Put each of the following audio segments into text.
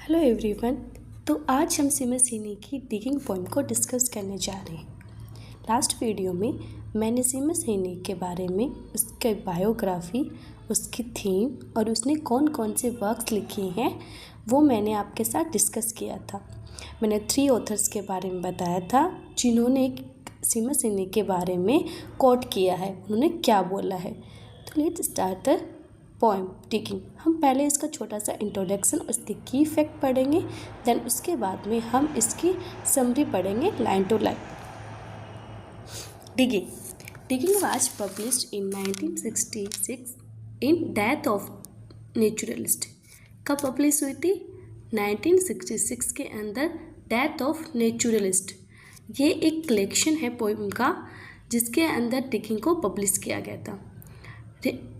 Hello everyone. तो आज हम सीमा सिनी की डिगिंग पोएम को डिस्कस करने जा रहे हैं। लास्ट वीडियो में मैंने सीमा सिनी के बारे में, उसके बायोग्राफी, उसकी थीम और उसने कौन कौन से वर्क्स लिखे हैं वो मैंने आपके साथ डिस्कस किया था। मैंने 3 ऑथर्स के बारे में बताया था जिन्होंने सीमा सिनी के बारे में कोट किया है, उन्होंने क्या बोला है। तो let's start the poem digging. हम पहले इसका छोटा सा इंट्रोडक्शन और इसके की फैक्ट पढ़ेंगे, देन उसके बाद में हम इसकी समरी पढ़ेंगे line to line. Digging was published in 1966 in death of naturalist. कब पब्लिश हुई थी? 1966 के अंदर डेथ ऑफ नेचुरलिस्ट। ये एक कलेक्शन है पोएम का जिसके अंदर डिगिंग को पब्लिश किया गया था।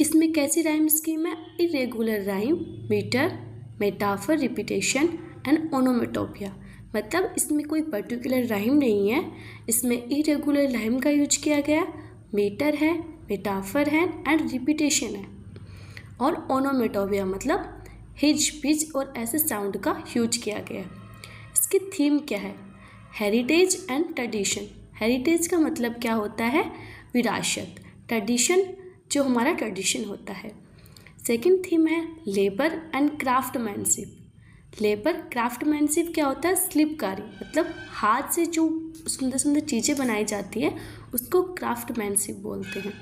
इसमें कैसी राइम स्कीम है? Irregular rhyme, metre, metaphor, repetition and onomatopoeia. मतलब इसमें कोई पर्टिकुलर राइम नहीं है, इसमें इरेगुलर राइम का यूज किया गया, मीटर है, मेटाफर है एंड रिपीटेशन है, और ओनोमेटोपिया मतलब हिज, पिच और ऐसे साउंड का यूज किया गया। इसकी थीम क्या है? Heritage and tradition. हेरिटेज का मतलब क्या होता है? विरासत। ट्रेडिशन जो हमारा ट्रेडिशन होता है। सेकंड थीम है labour and craftsmanship. Labour, craftsmanship क्या होता है? शिल्पकारी, मतलब हाथ से जो सुंदर सुंदर चीज़ें बनाई जाती है उसको क्राफ्टमैनशिप बोलते हैं।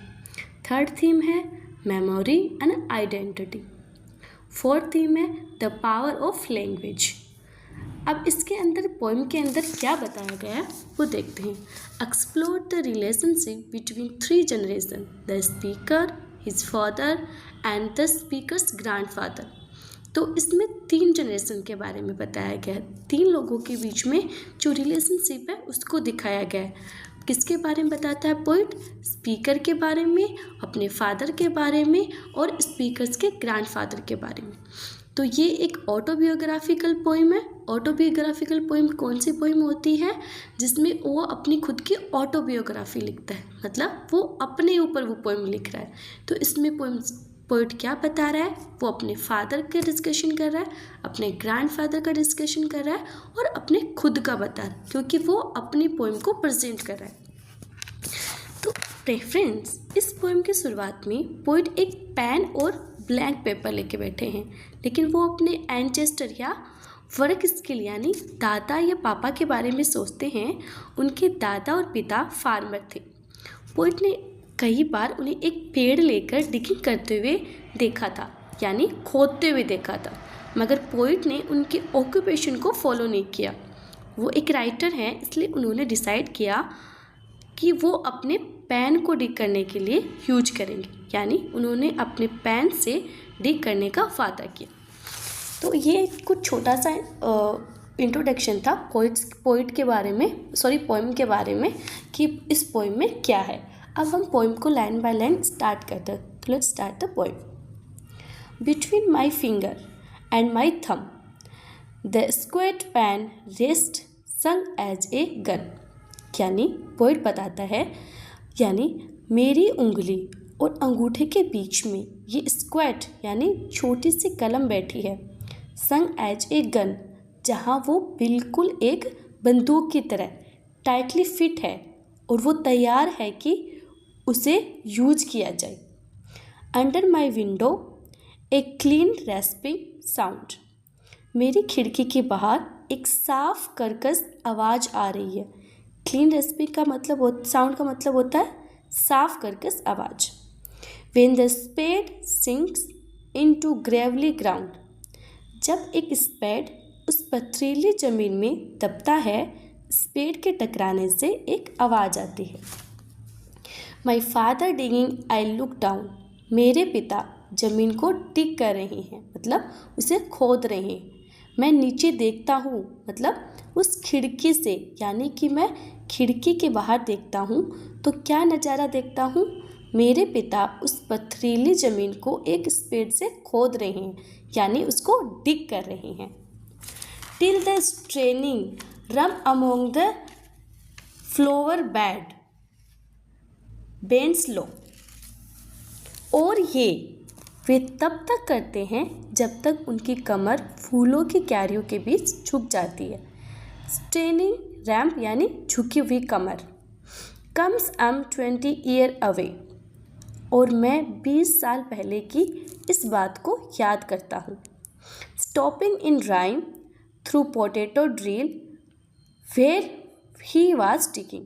थर्ड थीम है memory and identity. Fourth theme है द पावर ऑफ लैंग्वेज। अब इसके अंदर पोएम के अंदर क्या बताया गया है वो देखते हैं। Explore the relationship between 3 generation, the speaker, his father and the speakers grandfather. तो इसमें 3 जनरेशन के बारे में बताया गया है। 3 लोगों के बीच में जो रिलेशनशिप है उसको दिखाया गया है। किसके बारे में बताता है पोइट? स्पीकर के बारे में, अपने फादर के बारे में और स्पीकर्स के ग्रैंडफादर के बारे में। तो ये एक ऑटोबियोग्राफिकल पोएम है। ऑटोबियोग्राफिकल पोएम कौन सी पोएम होती है? जिसमें वो अपनी खुद की ऑटोबियोग्राफी लिखता है, मतलब वो अपने ऊपर वो पोएम लिख रहा है। तो इसमें पोएट क्या बता रहा है? वो अपने फादर का डिस्कशन कर रहा है, अपने ग्रैंडफादर का डिस्कशन कर रहा है और अपने खुद का बता रहा है, क्योंकि वो अपनी पोएम को प्रेजेंट कर रहा है। तो फ्रेंड्स, इस पोएम की शुरुआत में पोएट एक पेन और ब्लैंक पेपर लेके बैठे हैं, लेकिन वो अपने एंसेस्टर या वर्क स्किल यानी दादा या पापा के बारे में सोचते हैं। उनके दादा और पिता फार्मर थे। पोएट ने कई बार उन्हें एक पेड़ लेकर डिगिंग करते हुए देखा था, यानी खोदते हुए देखा था, मगर पोएट ने उनके ऑक्यूपेशन को फॉलो नहीं किया। वो एक राइटर हैं, इसलिए उन्होंने डिसाइड किया कि वो अपने पेन को डिग करने के लिए यूज करेंगे, यानी उन्होंने अपने पेन से डिग करने का वादा किया। तो ये कुछ छोटा सा इंट्रोडक्शन था पोएट के बारे में, पोएम के बारे में कि इस पोएम में क्या है। अब हम पोएम को लाइन बाय लाइन स्टार्ट करते हैं। तो let's start the poem. Between my finger and my thumb the squat pen rest snug as a gun. यानी पोएट बताता है, यानी मेरी उंगली और अंगूठे के बीच में ये स्क्वेट यानी छोटी सी कलम बैठी है, संग एज ए गन, जहाँ वो बिल्कुल एक बंदूक की तरह टाइटली फिट है और वो तैयार है कि उसे यूज किया जाए। Under my window a clean respiring sound. मेरी खिड़की के बाहर एक साफ कर्कश आवाज़ आ रही है। क्लीन रेस्पिंग का मतलब साउंड का मतलब होता है साफ कर्कश आवाज़। When the spade sinks into gravelly ground, जब एक स्पेड उस पथरीली जमीन में दबता है, स्पेड के टकराने से एक आवाज़ आती है। My father digging, I look down, मेरे पिता जमीन को डिग कर रहे हैं, मतलब उसे खोद रहे हैं। मैं नीचे देखता हूँ, मतलब उस खिड़की से, यानी कि मैं खिड़की के बाहर देखता हूँ तो क्या नज़ारा देखता हूँ? मेरे पिता उस पथरीली ज़मीन को एक स्पेड से खोद रहे हैं, यानी उसको डिग कर रहे हैं। Till the straining rump among the flower bed bends low. और ये वे तब तक करते हैं जब तक उनकी कमर फूलों की क्यारियों के बीच झुक जाती है। स्टैंडिंग रैम्प यानी झुकी हुई कमर। कम्स I'm 20 year away, और मैं 20 साल पहले की इस बात को याद करता हूँ। Stopping in rhyme through potato drill where he was digging,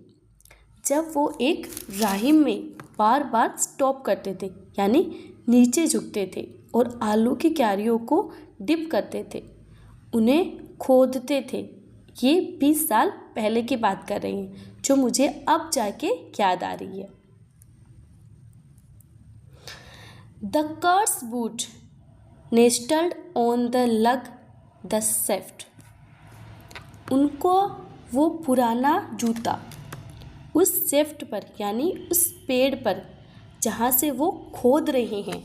जब वो एक राहिम में बार बार स्टॉप करते थे यानी नीचे झुकते थे और आलू की क्यारियों को डिप करते थे, उन्हें खोदते थे। ये 20 साल पहले की बात कर रही हैं जो मुझे अब जाके याद आ रही है। The coarse boot nestled on the lug the shaft, उनको वो पुराना जूता उस सेफ्ट पर यानी उस पेड़ पर जहाँ से वो खोद रहे हैं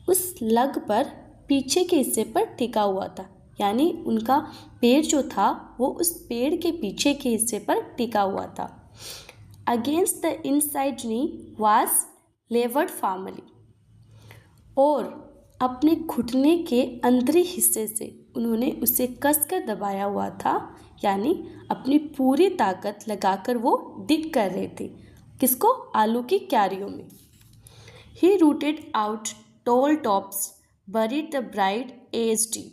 उस लग पर पीछे के हिस्से पर टिका हुआ था, यानी उनका पेड़ जो था वो उस पेड़ के पीछे के हिस्से पर टिका हुआ था। Against the inside knee was levered formally, और अपने घुटने के अंदरी हिस्से से उन्होंने उसे कसकर दबाया हुआ था, यानी अपनी पूरी ताकत लगाकर वो डिग कर रहे थे। किसको? आलू की क्यारियों में। He rooted out tall tops buried the bright edge deep,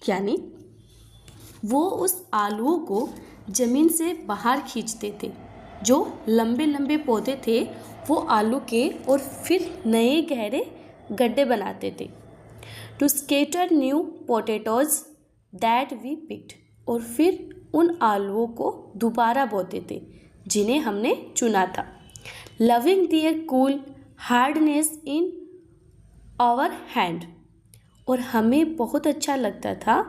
यानी वो उस आलूओं को ज़मीन से बाहर खींचते थे। जो लंबे लंबे पौधे थे वो आलू के, और फिर नए गहरे गड्ढे बनाते थे। To scatter new potatoes that we picked, और फिर उन आलूओं को दोबारा बोते थे जिन्हें हमने चुना था। Loving their cool hardness in our hand, और हमें बहुत अच्छा लगता था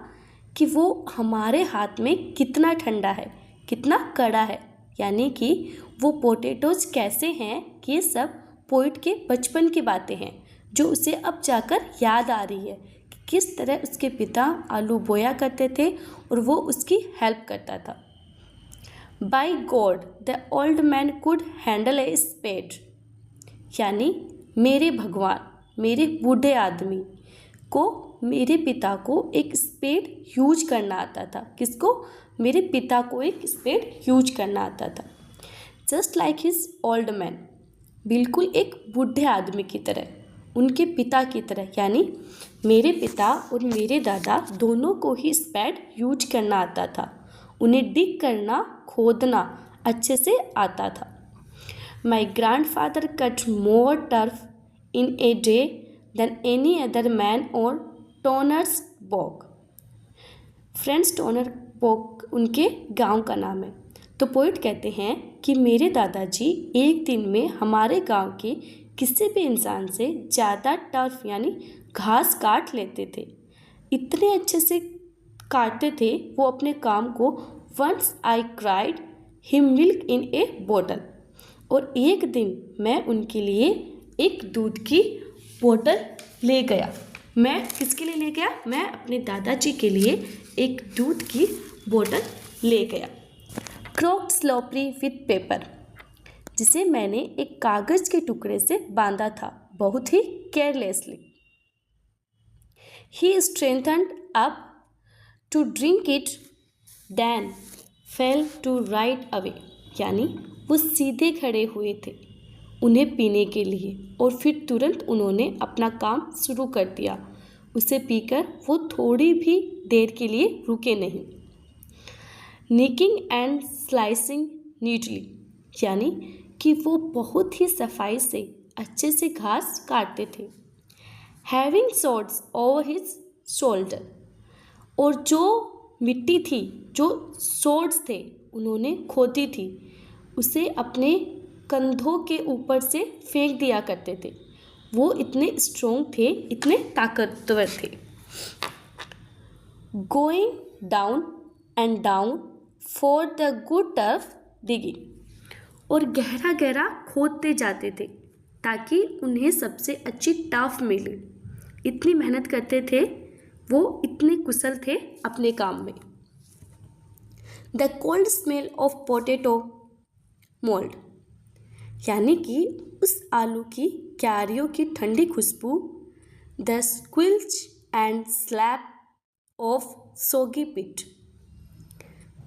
कि वो हमारे हाथ में कितना ठंडा है, कितना कड़ा है, यानी कि वो पोटैटोज कैसे हैं। ये सब पोइट के बचपन की बातें हैं जो उसे अब जाकर याद आ रही है कि किस तरह उसके पिता आलू बोया करते थे और वो उसकी हेल्प करता था। By God the old man could handle a spade, यानी मेरे भगवान, मेरे बूढ़े आदमी को, मेरे पिता को एक स्पेड यूज करना आता था। किसको? मेरे पिता को एक स्पेड यूज करना आता था। Just like his old man, बिल्कुल एक बूढ़े आदमी की तरह, उनके पिता की तरह, यानी मेरे पिता और मेरे दादा दोनों को ही स्पेड यूज करना आता था। उन्हें डिग करना, खोदना अच्छे से आता था। My grandfather cut more turf in a day than any other man और Toner's bog. Friends, Toner bog उनके गांव का नाम है। तो पोइट कहते हैं कि मेरे दादाजी एक दिन में हमारे गांव के किसी भी इंसान से ज़्यादा टर्फ यानी घास काट लेते थे। इतने अच्छे से काटते थे वो अपने काम को। Once I carried him milk in a बोतल, और एक दिन मैं उनके लिए एक दूध की बोतल ले गया। मैं किसके लिए ले गया? मैं अपने दादाजी के लिए एक दूध की बोतल ले गया। क्रॉक्ड स्लोपरी विथ पेपर, जिसे मैंने एक कागज़ के टुकड़े से बांधा था, बहुत ही carelessly. He straightened up to drink it then fell to right away, यानी वो सीधे खड़े हुए थे उन्हें पीने के लिए, और फिर तुरंत उन्होंने अपना काम शुरू कर दिया। उसे पीकर वो थोड़ी भी देर के लिए रुके नहीं। निकिंग एंड स्लाइसिंग नीटली, यानी कि वो बहुत ही सफाई से अच्छे से घास काटते थे। Having swords over his shoulder, और जो मिट्टी थी, जो सॉर्ड्स थे उन्होंने खोदी थी, उसे अपने कंधों के ऊपर से फेंक दिया करते थे। वो इतने स्ट्रोंग थे, इतने ताकतवर थे। Going down and down for the good turf digging, और गहरा गहरा खोदते जाते थे ताकि उन्हें सबसे अच्छी टर्फ मिले। इतनी मेहनत करते थे वो, इतने कुशल थे अपने काम में। The cold smell of potato mould, यानी कि उस आलू की क्यारियों की ठंडी खुशबू द स्क्विल्च एंड स्लैप ऑफ सोगी पिट।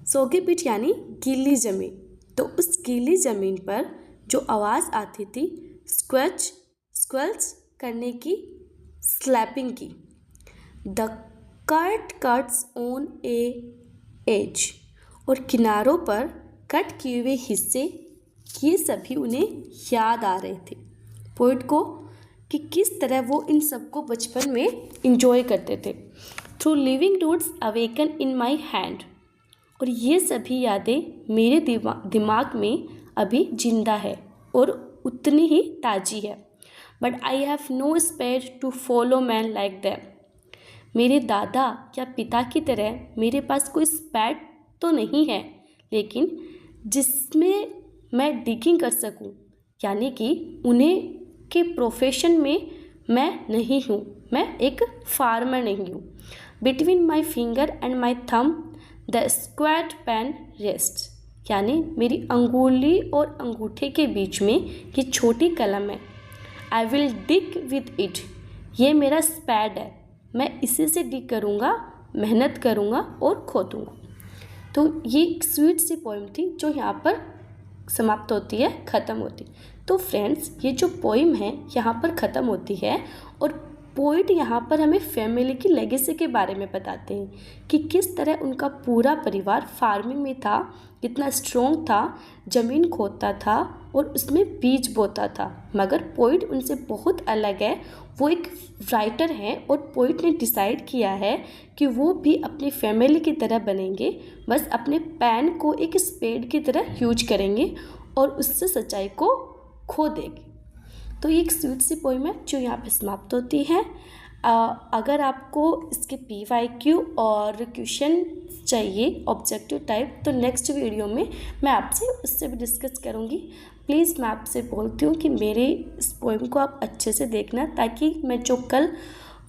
सोगी पिट यानी गीली ज़मीन। तो उस गीली ज़मीन पर जो आवाज़ आती थी स्क्वच स्क्वल्च करने की, स्लैपिंग की। The curt cuts on a edge, और किनारों पर कट किए हुए हिस्से, ये सभी उन्हें याद आ रहे थे पोइट को कि किस तरह वो इन सबको बचपन में इंजॉय करते थे। Through living roots awaken in my hand, और ये सभी यादें मेरे दिमाग में अभी जिंदा है और उतनी ही ताज़ी है। But I have no spare to follow man like them. मेरे दादा या पिता की तरह मेरे पास कोई स्पैड तो नहीं है, लेकिन जिसमें मैं डिगिंग कर सकूं, यानी कि उन्हें के प्रोफेशन में मैं नहीं हूँ, मैं एक फार्मर नहीं हूँ। Between my finger and my thumb the squat pen rest, यानी मेरी अंगुली और अंगूठे के बीच में ये छोटी कलम है। I will dig with it, ये मेरा स्पैड है, मैं इसी से डिग करूँगा, मेहनत करूँगा और खोदूँगा। तो ये एक स्वीट सी पोइम थी जो यहाँ पर समाप्त होती है, ख़त्म होती। तो फ्रेंड्स, ये जो पोइम है यहाँ पर ख़त्म होती है और पोइट यहाँ पर हमें फैमिली की लेगेसी के बारे में बताते हैं कि किस तरह उनका पूरा परिवार फार्मिंग में था, कितना स्ट्रॉन्ग था, ज़मीन खोदता था और उसमें बीज बोता था। मगर पोइट उनसे बहुत अलग है, वो एक राइटर हैं और पोइट ने डिसाइड किया है कि वो भी अपनी फैमिली की तरह बनेंगे, बस अपने पेन को एक स्पेड की तरह यूज करेंगे और उससे सच्चाई को खो देंगे। तो ये एक स्वीट सी पोइम है जो यहाँ पे समाप्त होती है। अगर आपको इसके PYQ और क्वेश्चन चाहिए ऑब्जेक्टिव टाइप, तो नेक्स्ट वीडियो में मैं आपसे उससे भी डिस्कस करूँगी। प्लीज़ मैं आपसे बोलती हूँ कि मेरे इस पोइम को आप अच्छे से देखना, ताकि मैं जो कल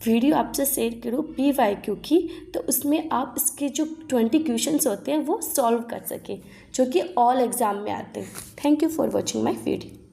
वीडियो आपसे शेयर करूँ PYQ की, तो उसमें आप इसके जो 20 क्वेश्चंस होते हैं वो सॉल्व कर सकें, जो कि ऑल एग्ज़ाम में आते हैं। Thank you for watching my video.